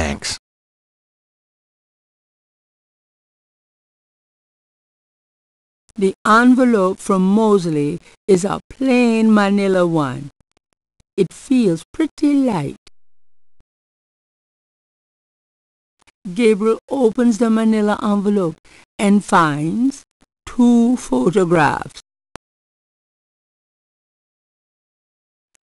thanks. The envelope from Mosley is a plain manila one. It feels pretty light. Gabriel opens the manila envelope and finds 2 photographs.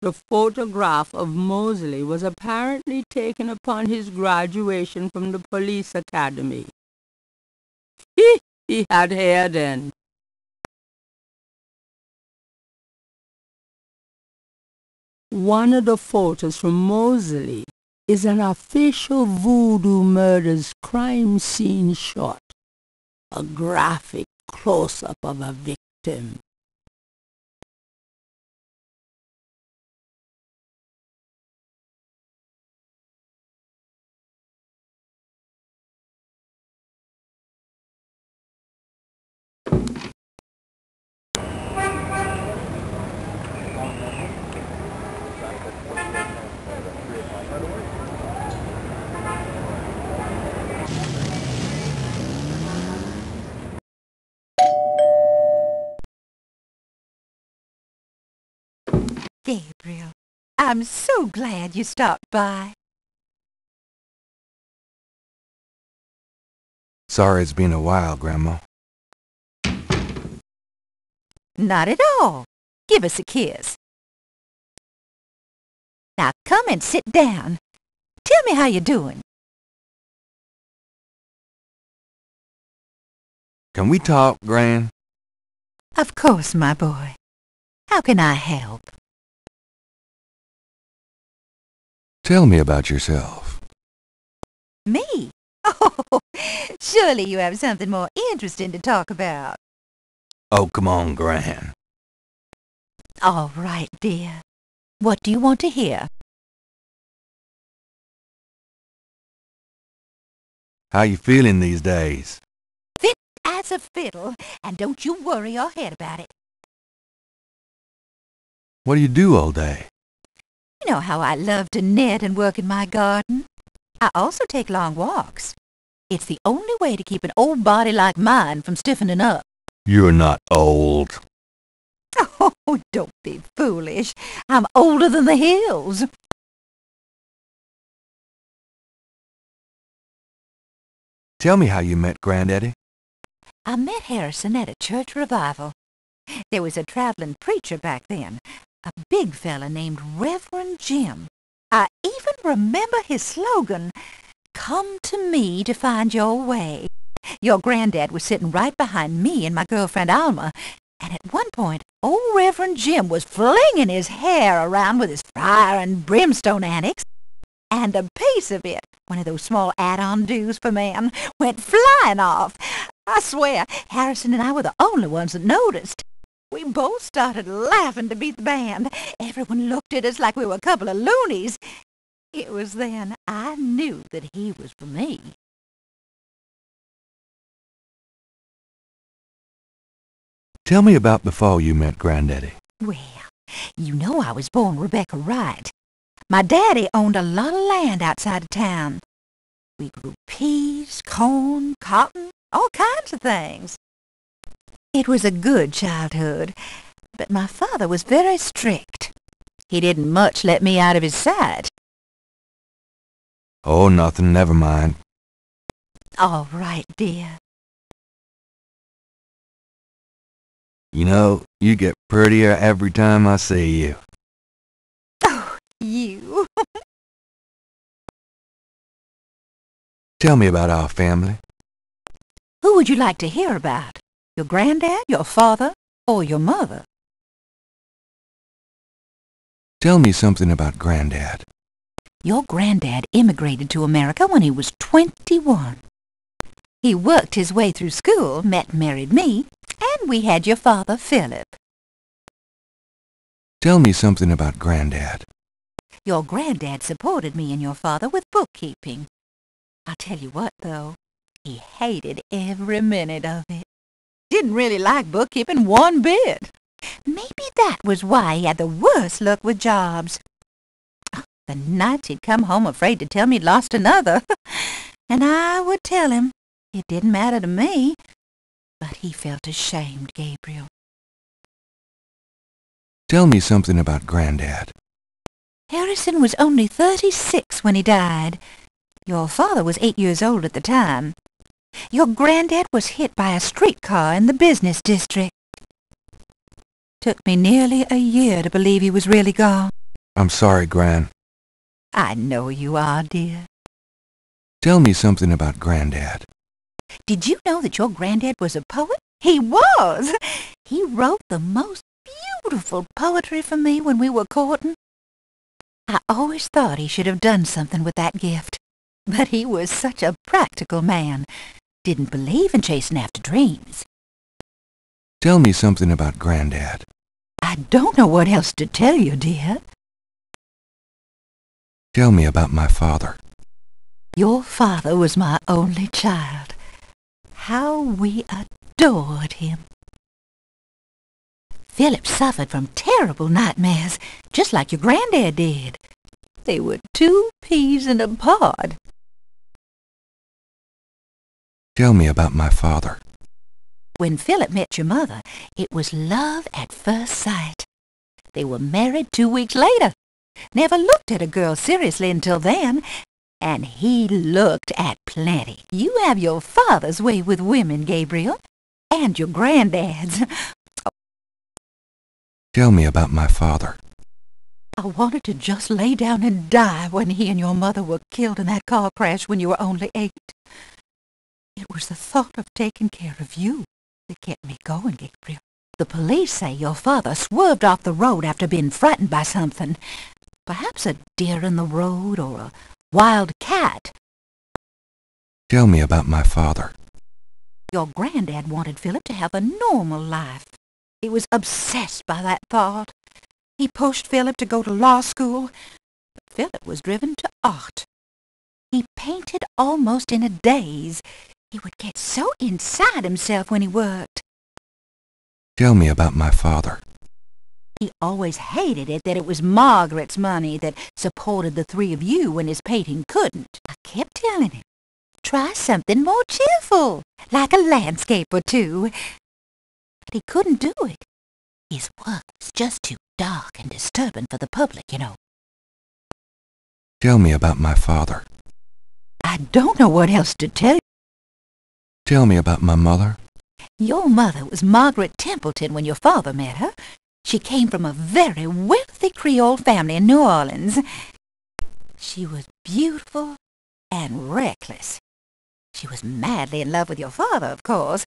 The photograph of Mosley was apparently taken upon his graduation from the police academy. He had hair then. One of the photos from Mosley is an official Voodoo Murders crime scene shot, a graphic close-up of a victim. Gabriel, I'm so glad you stopped by. Sorry it's been a while, Grandma. Not at all. Give us a kiss. Now come and sit down. Tell me how you're doing. Can we talk, Gran? Of course, my boy. How can I help? Tell me about yourself. Me? Oh, surely you have something more interesting to talk about. Oh, come on, Gran. All right, dear. What do you want to hear? How you feeling these days? Fit as a fiddle, and don't you worry your head about it. What do you do all day? You know how I love to knit and work in my garden. I also take long walks. It's the only way to keep an old body like mine from stiffening up. You're not old. Oh, don't be foolish. I'm older than the hills. Tell me how you met Granddaddy. I met Harrison at a church revival. There was a traveling preacher back then, a big fella named Reverend Jim. I even remember his slogan, "Come to me to find your way." Your granddad was sitting right behind me and my girlfriend Alma, and at one point, old Reverend Jim was flinging his hair around with his fire and brimstone antics, and a piece of it, one of those small add-on do's for man, went flying off. I swear, Harrison and I were the only ones that noticed. We both started laughing to beat the band. Everyone looked at us like we were a couple of loonies. It was then I knew that he was for me. Tell me about before you met Granddaddy. Well, you know I was born Rebecca Wright. My daddy owned a lot of land outside of town. We grew peas, corn, cotton, all kinds of things. It was a good childhood, but my father was very strict. He didn't much let me out of his sight. Oh, nothing, never mind. All right, dear. You know, you get prettier every time I see you. Oh, you. Tell me about our family. Who would you like to hear about? Your granddad, your father, or your mother? Tell me something about Granddad. Your granddad immigrated to America when he was 21. He worked his way through school, met and married me, and we had your father, Philip. Tell me something about Granddad. Your granddad supported me and your father with bookkeeping. I'll tell you what, though, he hated every minute of it. Didn't really like bookkeeping one bit. Maybe that was why he had the worst luck with jobs. The nights he'd come home afraid to tell me he'd lost another. And I would tell him. It didn't matter to me. But he felt ashamed, Gabriel. Tell me something about Granddad. Harrison was only 36 when he died. Your father was 8 years old at the time. Your granddad was hit by a streetcar in the business district. Took me nearly a year to believe he was really gone. I'm sorry, Gran. I know you are, dear. Tell me something about Granddad. Did you know that your granddad was a poet? He was! He wrote the most beautiful poetry for me when we were courting. I always thought he should have done something with that gift. But he was such a practical man. Didn't believe in chasing after dreams. Tell me something about Granddad. I don't know what else to tell you, dear. Tell me about my father. Your father was my only child. How we adored him. Philip suffered from terrible nightmares, just like your granddad did. They were 2 peas in a pod. Tell me about my father. When Philip met your mother, it was love at first sight. They were married 2 weeks later. Never looked at a girl seriously until then. And he looked at plenty. You have your father's way with women, Gabriel. And your granddad's. Tell me about my father. I wanted to just lay down and die when he and your mother were killed in that car crash when you were only 8. It was the thought of taking care of you that kept me going, Gabriel. The police say your father swerved off the road after being frightened by something. Perhaps a deer in the road or a wild cat. Tell me about my father. Your granddad wanted Philip to have a normal life. He was obsessed by that thought. He pushed Philip to go to law school. But Philip was driven to art. He painted almost in a daze. He would get so inside himself when he worked. Tell me about my father. He always hated it that it was Margaret's money that supported the 3 of you when his painting couldn't. I kept telling him, try something more cheerful, like a landscape or 2. But he couldn't do it. His work was just too dark and disturbing for the public, you know. Tell me about my father. I don't know what else to tell you. Tell me about my mother. Your mother was Margaret Templeton when your father met her. She came from a very wealthy Creole family in New Orleans. She was beautiful and reckless. She was madly in love with your father, of course,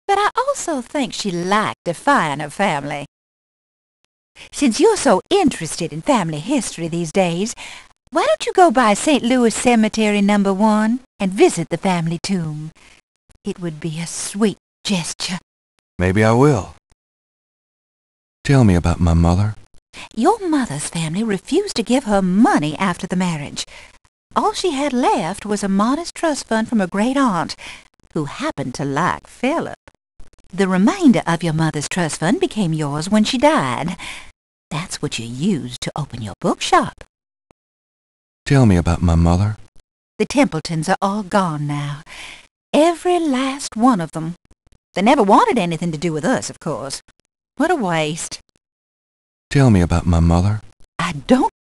but I also think she liked defying her family. Since you're so interested in family history these days, why don't you go by St. Louis Cemetery No. 1 and visit the family tomb? It would be a sweet gesture. Maybe I will. Tell me about my mother. Your mother's family refused to give her money after the marriage. All she had left was a modest trust fund from her great-aunt, who happened to like Philip. The remainder of your mother's trust fund became yours when she died. That's what you used to open your bookshop. Tell me about my mother. The Templetons are all gone now. Every last one of them. They never wanted anything to do with us, of course. What a waste. Tell me about my mother. I don't.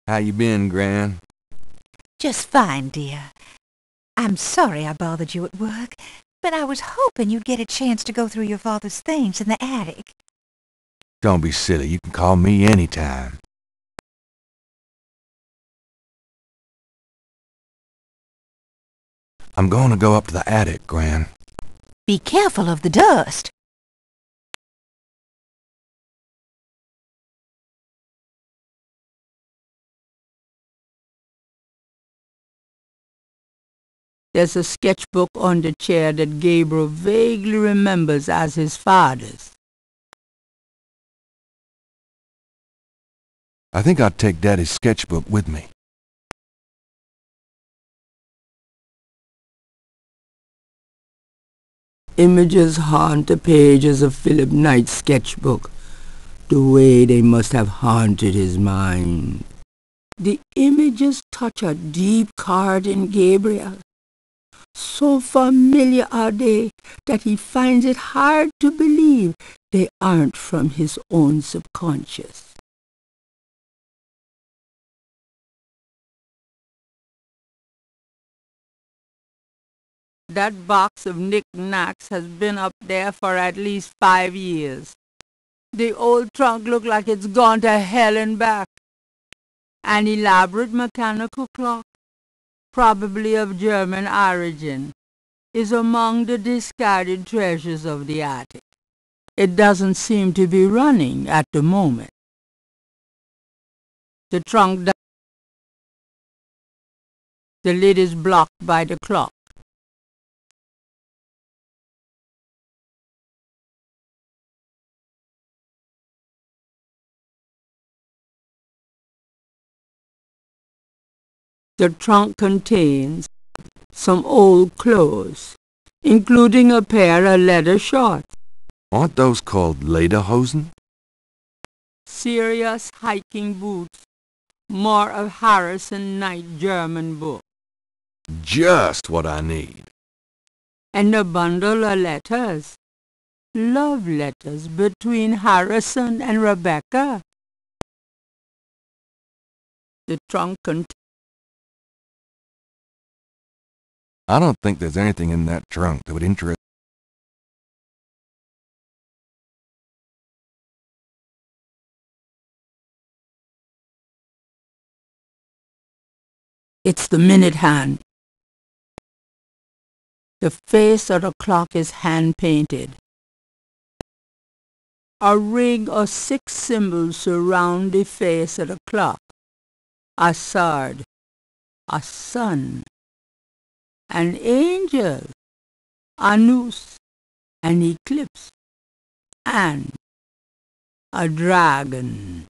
How you been, Gran? Just fine, dear. I'm sorry I bothered you at work, but I was hoping you'd get a chance to go through your father's things in the attic. Don't be silly. You can call me anytime. I'm going to go up to the attic, Gran. Be careful of the dust. There's a sketchbook on the chair that Gabriel vaguely remembers as his father's. I think I'll take Daddy's sketchbook with me. Images haunt the pages of Philip Knight's sketchbook, the way they must have haunted his mind. The images touch a deep chord in Gabriel. So familiar are they that he finds it hard to believe they aren't from his own subconscious. That box of knickknacks has been up there for at least 5 years. The old trunk looks like it's gone to hell and back. An elaborate mechanical clock, probably of German origin, is among the discarded treasures of the attic. It doesn't seem to be running at the moment. The lid is blocked by the clock. The trunk contains some old clothes, including a pair of leather shorts. Aren't those called lederhosen? Serious hiking boots, more of Harrison Knight German book. Just what I need. And a bundle of letters. Love letters between Harrison and Rebecca. The trunk contains... I don't think there's anything in that trunk that would interest. It's the minute hand. The face of the clock is hand-painted. A ring of 6 symbols surround the face of the clock. A sword, a sun, an angel, a noose, an eclipse, and a dragon.